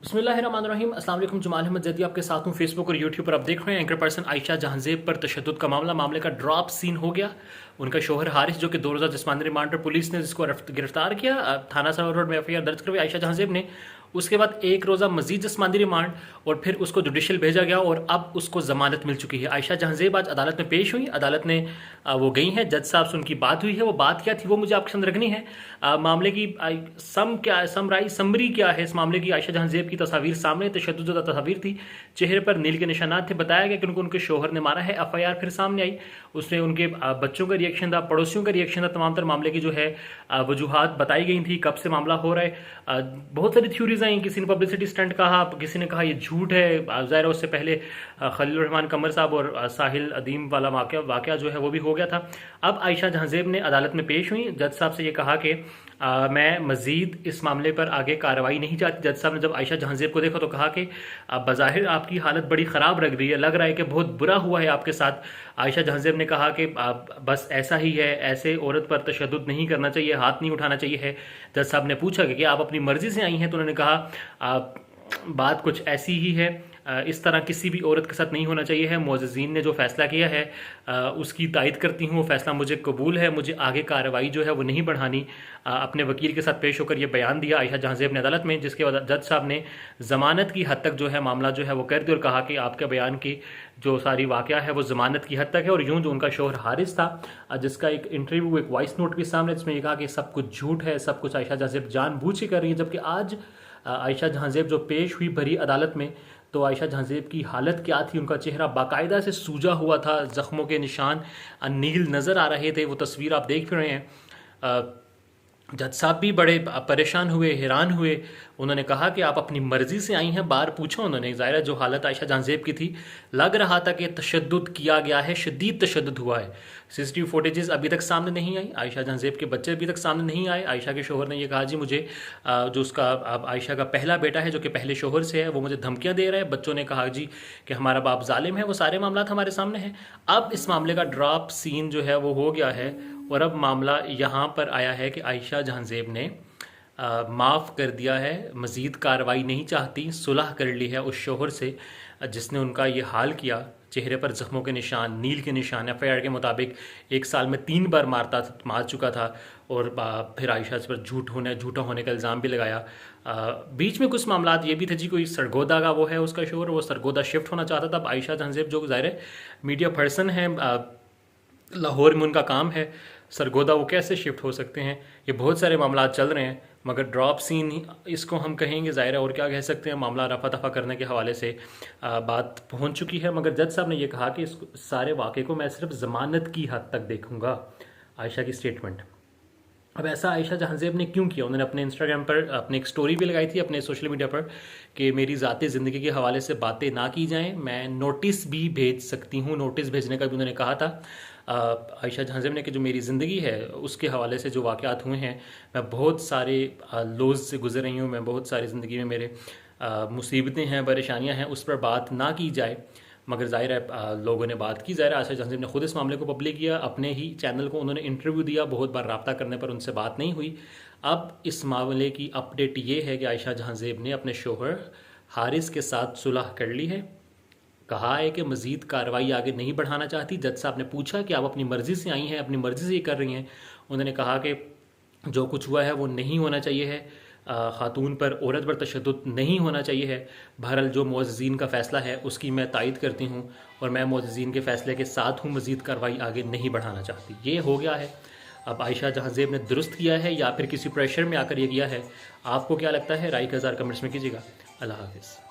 बिस्मिल्लाहिर्रहमानिर्रहीम। अस्सलाम वालेकुम। जमाल अहमद जैदी आपके साथ हूँ फेसबुक और यूट्यूब पर। आप देख रहे हैं एंकर पर्सन आयशा जहांजेब पर तशद्दुद का मामले का ड्रॉप सीन हो गया। उनका शोहर हारिस जो कि 2 रोज़ा जिस्मानी रिमांड पर पुलिस ने जिसको गिरफ्तार किया, थाना सरावर रोड में एफआईआर दर्ज करवाई आयशा जहांजेब ने। उसके बाद 1 रोज़ा मजीद जिस्मानी रिमांड और फिर उसको जुडिशल भेजा गया और अब उसको जमानत मिल चुकी है। आयशा जहांजेब आज अदालत में पेश हुई। अदालत ने वो गई हैं, जज साहब से उनकी बात हुई है। वो बात क्या थी वो मुझे आपके सामने रखनी है। मामले की समरी क्या है इस मामले की। आयशा जहांजेब की तस्वीर सामने, तशद्दुद तस्वीर थी, चेहरे पर नील के निशानात थे। बताया गया कि उनको उनके शोहर ने मारा है। एफआईआर फिर सामने आई, उसमें उनके बच्चों का रिएक्शन था, पड़ोसियों का रिएक्शन था। तमाम तर मामले की जो है वजूहात बताई गई थी, कब से मामला हो रहा है। बहुत सारी थ्योरीज आई। किसी ने पब्लिसिटी स्टंट कहा, किसी ने कहा ये झूठ है। ज़ाहिर उससे पहले खलील रहमान कमर साहब और साहिल अदीम वाला वाक़या जो है वो भी हो गया था। अब आयशा जहांजेब ने अदालत में पेश हुई। जज साहब से ये कहा कि मैं मजीद इस मामले पर आगे कार्रवाई नहीं चाहती। जज साहब ने जब आयशा जहांजेब को देखा तो कहा कि बज़ाहिर आपकी हालत बड़ी ख़राब लग रही है, लग रहा है कि बहुत बुरा हुआ है आपके साथ। आयशा जहांजेब ने कहा कि बस ऐसा ही है, ऐसे औरत पर तशद्दुद नहीं करना चाहिए, हाथ नहीं उठाना चाहिए है। जज साहब ने पूछा कि आप अपनी मर्जी से आई हैं, तो उन्होंने कहा बात कुछ ऐसी ही है, इस तरह किसी भी औरत के साथ नहीं होना चाहिए है। मुअज़्ज़िज़ीन ने जो फ़ैसला किया है उसकी तायद करती हूँ, वो फ़ैसला मुझे कबूल है, मुझे आगे कार्रवाई जो है वो नहीं बढ़ानी। अपने वकील के साथ पेश होकर ये बयान दिया आयशा जहांजेब ने अदालत में, जिसके बाद जज साहब ने ज़मानत की हद तक जो है मामला जो है वो कर दिया और कहा कि आपके बयान की जो सारी वाक़या है वो ज़मानत की हद तक है। और यूँ जो उनका शोहर हारिस था, जिसका एक इंटरव्यू, एक वॉइस नोट भी सामने, जिसमें यह कहा कि सब कुछ झूठ है, सब कुछ आयशा जहांजेब जानबूझ के कर रही है। जबकि आज आयशा जहांजेब जो पेश हुई भरी अदालत में, तो आयशा जहांजेब की हालत क्या थी। उनका चेहरा बाकायदा से सूजा हुआ था, ज़ख्मों के निशान नील नज़र आ रहे थे। वो तस्वीर आप देख रहे हैं। जज साहब भी बड़े परेशान हुए, हैरान हुए। उन्होंने कहा कि आप अपनी मर्जी से आई हैं। बार पूछा उन्होंने, ज़ाहिर जो हालत आयशा जहांजेब की थी, लग रहा था कि तशद्दुद किया गया है, शदीद तशद्दुद हुआ है। सीसीटीवी फुटेजेस अभी तक सामने नहीं आई, आयशा जहांजेब के बच्चे अभी तक सामने नहीं आए। आयशा के शोहर ने यह कहा, जी मुझे जो उसका आयशा का पहला बेटा है जो कि पहले शोहर से है, वो मुझे धमकियां दे रहा है। बच्चों ने कहा जी कि हमारा बाप जालिम है। वो सारे मामला हमारे सामने हैं। अब इस मामले का ड्रॉप सीन जो है वो हो गया है और अब मामला यहाँ पर आया है कि आयशा जहांजेब ने माफ़ कर दिया है, मज़ीद कार्रवाई नहीं चाहती, सुलह कर ली है उस शोहर से जिसने उनका ये हाल किया। चेहरे पर ज़ख्मों के निशान, नील के निशान, एफआईआर के मुताबिक 1 साल में 3 बार मार चुका था। और फिर आयशा पर झूठा होने का इल्ज़ाम भी लगाया। बीच में कुछ मामला ये भी थे जी, कोई सरगोदा का वो है उसका शोहर, वो सरगोदा शिफ्ट होना चाहता था। अब आयशा जहांजेब जो ज़ाहिर मीडिया पर्सन है, लाहौर में उनका काम है, सरगोदा वो कैसे शिफ्ट हो सकते हैं। ये बहुत सारे मामला चल रहे हैं, मगर ड्रॉप सीन इसको हम कहेंगे, ज़ाहिर है और क्या कह सकते हैं। मामला रफा दफा करने के हवाले से बात पहुंच चुकी है। मगर जज साहब ने यह कहा कि इस सारे वाक़े को मैं सिर्फ ज़मानत की हद तक देखूंगा। आयशा की स्टेटमेंट। अब ऐसा आयशा जहांजेब ने क्यों किया? उन्होंने अपने इंस्टाग्राम पर अपनी एक स्टोरी भी लगाई थी अपने सोशल मीडिया पर कि मेरी ज़ाती ज़िंदगी के हवाले से बातें ना की जाएं, मैं नोटिस भी भेज सकती हूं। नोटिस भेजने का भी उन्होंने कहा था आयशा जहांजेब ने कि जो मेरी ज़िंदगी है उसके हवाले से जो वाक़यात हुए हैं, मैं बहुत सारे लोज़ से गुजर रही हूँ, मैं बहुत सारी ज़िंदगी में मेरे मुसीबतें हैं, परेशानियाँ हैं, उस पर बात ना की जाए। मगर ज़ाहिर है लोगों ने बात की। ज़ाहिर आयशा जहांजेब ने खुद इस मामले को पब्लिक किया, अपने ही चैनल को उन्होंने इंटरव्यू दिया। बहुत बार रब्ता करने पर उनसे बात नहीं हुई। अब इस मामले की अपडेट ये है कि आयशा जहांजेब ने अपने शोहर हारिस के साथ सुलह कर ली है। कहा है कि मज़ीद कार्रवाई आगे नहीं बढ़ाना चाहती। जज साहब ने पूछा कि आप अपनी मर्ज़ी से आई हैं, अपनी मर्ज़ी से ये कर रही हैं। उन्होंने कहा कि जो कुछ हुआ है वो नहीं होना चाहिए है, ख़ातून पर, औरत पर तशद्दुद नहीं होना चाहिए है। बहरहाल जो मुअज़्ज़िज़ीन का फ़ैसला है उसकी मैं तायद करती हूँ और मैं मुअज़्ज़िज़ीन के फ़ैसले के साथ हूँ, मज़ीद कार्रवाई आगे नहीं बढ़ाना चाहती। ये हो गया है। अब आयशा जहांजेब ने दुरुस्त किया है या फिर किसी प्रेशर में आकर ये किया है? आपको क्या लगता है? राय का इज़हार कमेंट्स में कीजिएगा। अल्लाह हाफ़िज़।